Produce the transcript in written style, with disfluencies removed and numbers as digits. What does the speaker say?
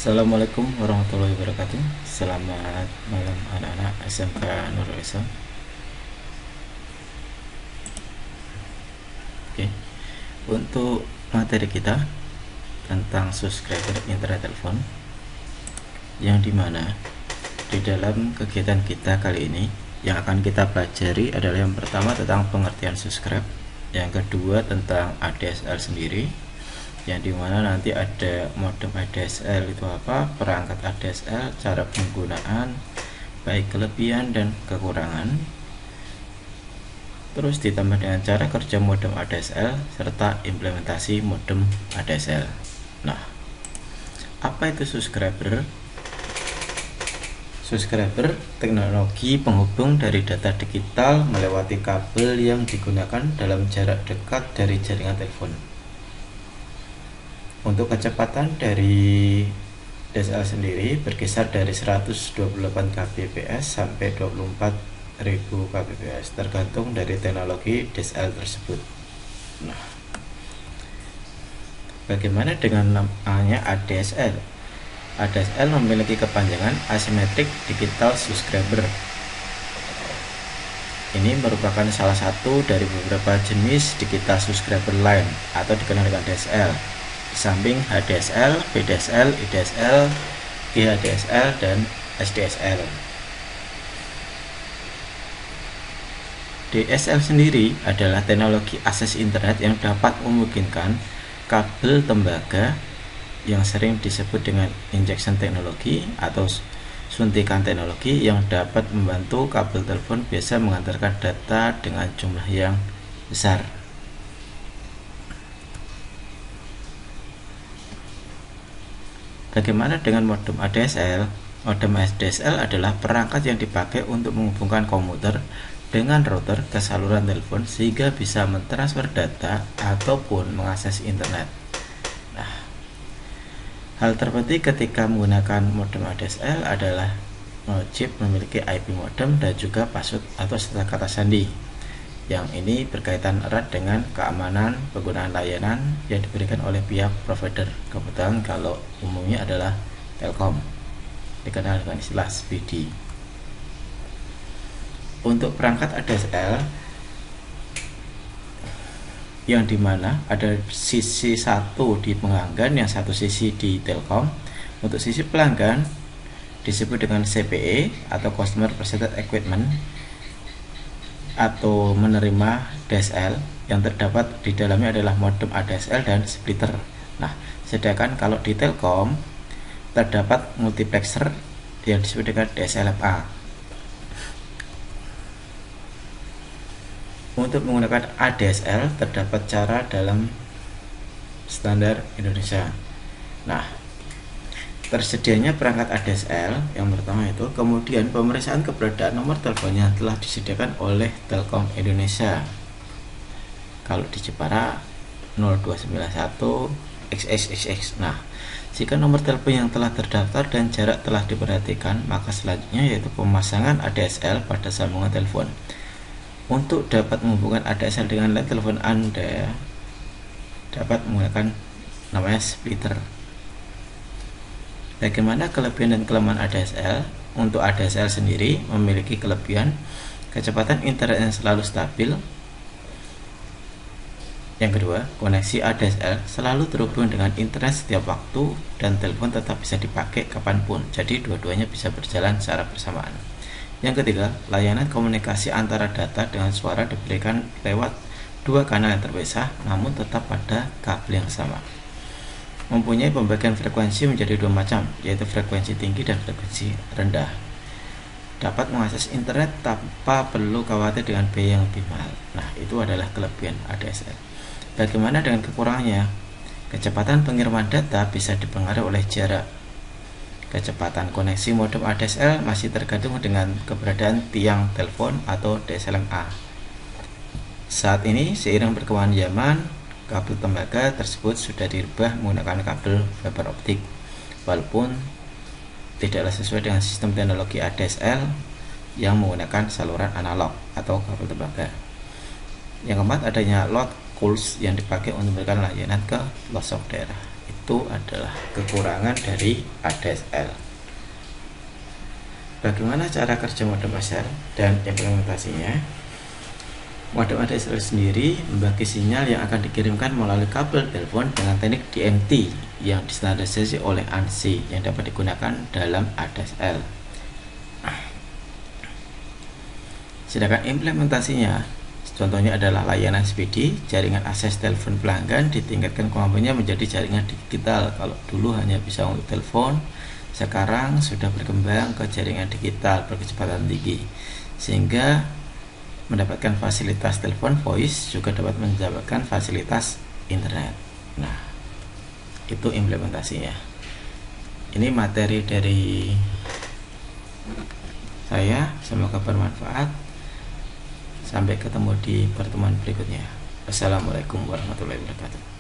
Assalamualaikum warahmatullahi wabarakatuh. Selamat malam anak-anak SMK Nurul Islam. Oke, untuk materi kita tentang subscriber internet telepon, yang dimana di dalam kegiatan kita kali ini yang akan kita pelajari adalah yang pertama tentang pengertian subscribe, yang kedua tentang ADSL sendiri, yang dimana nanti ada modem ADSL itu apa, perangkat ADSL, cara penggunaan, baik kelebihan dan kekurangan, terus ditambah dengan cara kerja modem ADSL serta implementasi modem ADSL. Nah, apa itu subscriber? Subscriber teknologi penghubung dari data digital melewati kabel yang digunakan dalam jarak dekat dari jaringan telepon. Untuk kecepatan dari DSL sendiri berkisar dari 128 kbps sampai 24.000 kbps tergantung dari teknologi DSL tersebut. Nah, bagaimana dengan namanya ADSL? ADSL memiliki kepanjangan Asymmetric Digital Subscriber. Ini merupakan salah satu dari beberapa jenis digital subscriber lain atau dikenal dengan DSL. Di samping HDSL, VDSL, IDSL, GHDSL, dan SDSL. DSL sendiri adalah teknologi akses internet yang dapat memungkinkan kabel tembaga yang sering disebut dengan injection teknologi atau suntikan teknologi yang dapat membantu kabel telepon biasa mengantarkan data dengan jumlah yang besar. Bagaimana dengan modem ADSL? Modem ADSL adalah perangkat yang dipakai untuk menghubungkan komputer dengan router ke saluran telepon sehingga bisa mentransfer data ataupun mengakses internet. Nah, hal terpenting ketika menggunakan modem ADSL adalah chip memiliki IP modem dan juga password atau serta kata sandi. Yang ini berkaitan erat dengan keamanan penggunaan layanan yang diberikan oleh pihak provider. Kebetulan kalau umumnya adalah Telkom, dikenal dengan istilah SPD. Untuk perangkat ADSL yang dimana ada sisi satu di pelanggan, yang satu sisi di Telkom. Untuk sisi pelanggan disebut dengan CPE atau Customer Presented Equipment atau menerima DSL. Yang terdapat di dalamnya adalah modem ADSL dan splitter. Nah, sedangkan kalau di Telkom terdapat multiplexer yang disebut dengan DSLFA. Untuk menggunakan ADSL terdapat cara dalam standar Indonesia. Nah, tersedianya perangkat ADSL yang pertama itu, kemudian pemeriksaan keberadaan nomor teleponnya telah disediakan oleh Telkom Indonesia. Kalau di Jepara 0291 XXXX. Nah, jika nomor telepon yang telah terdaftar dan jarak telah diperhatikan, maka selanjutnya yaitu pemasangan ADSL pada sambungan telepon. Untuk dapat menghubungkan ADSL dengan line telepon Anda dapat menggunakan namanya splitter. Bagaimana kelebihan dan kelemahan ADSL? Untuk ADSL sendiri memiliki kelebihan kecepatan internet yang selalu stabil. Yang kedua, koneksi ADSL selalu terhubung dengan internet setiap waktu dan telepon tetap bisa dipakai kapanpun. Jadi dua-duanya bisa berjalan secara bersamaan. Yang ketiga, layanan komunikasi antara data dengan suara diberikan lewat dua kanal yang terpisah namun tetap pada kabel yang sama. Mempunyai pembagian frekuensi menjadi dua macam, yaitu frekuensi tinggi dan frekuensi rendah. Dapat mengakses internet tanpa perlu khawatir dengan biaya yang lebih mahal. Nah, itu adalah kelebihan ADSL. Bagaimana dengan kekurangannya? Kecepatan pengiriman data bisa dipengaruhi oleh jarak. Kecepatan koneksi modem ADSL masih tergantung dengan keberadaan tiang telepon atau DSLMA. Saat ini, seiring perkembangan zaman, kabel tembaga tersebut sudah dirubah menggunakan kabel fiber optik, walaupun tidaklah sesuai dengan sistem teknologi ADSL yang menggunakan saluran analog atau kabel tembaga. Yang keempat, adanya load pulse yang dipakai untuk memberikan layanan ke pelosok daerah. itu adalah kekurangan dari ADSL. Bagaimana cara kerja modem ADSL dan implementasinya? Modem ADSL sendiri membagi sinyal yang akan dikirimkan melalui kabel telepon dengan teknik DMT yang distandarisasi oleh ANSI yang dapat digunakan dalam ADSL. Sedangkan implementasinya, contohnya adalah layanan SPD, jaringan akses telepon pelanggan ditingkatkan kemampuannya menjadi jaringan digital. Kalau dulu hanya bisa untuk telepon, sekarang sudah berkembang ke jaringan digital berkecepatan tinggi, sehingga mendapatkan fasilitas telepon voice juga dapat mendapatkan fasilitas internet. Nah, itu implementasinya. Ini materi dari saya, semoga bermanfaat. Sampai ketemu di pertemuan berikutnya. Wassalamualaikum warahmatullahi wabarakatuh.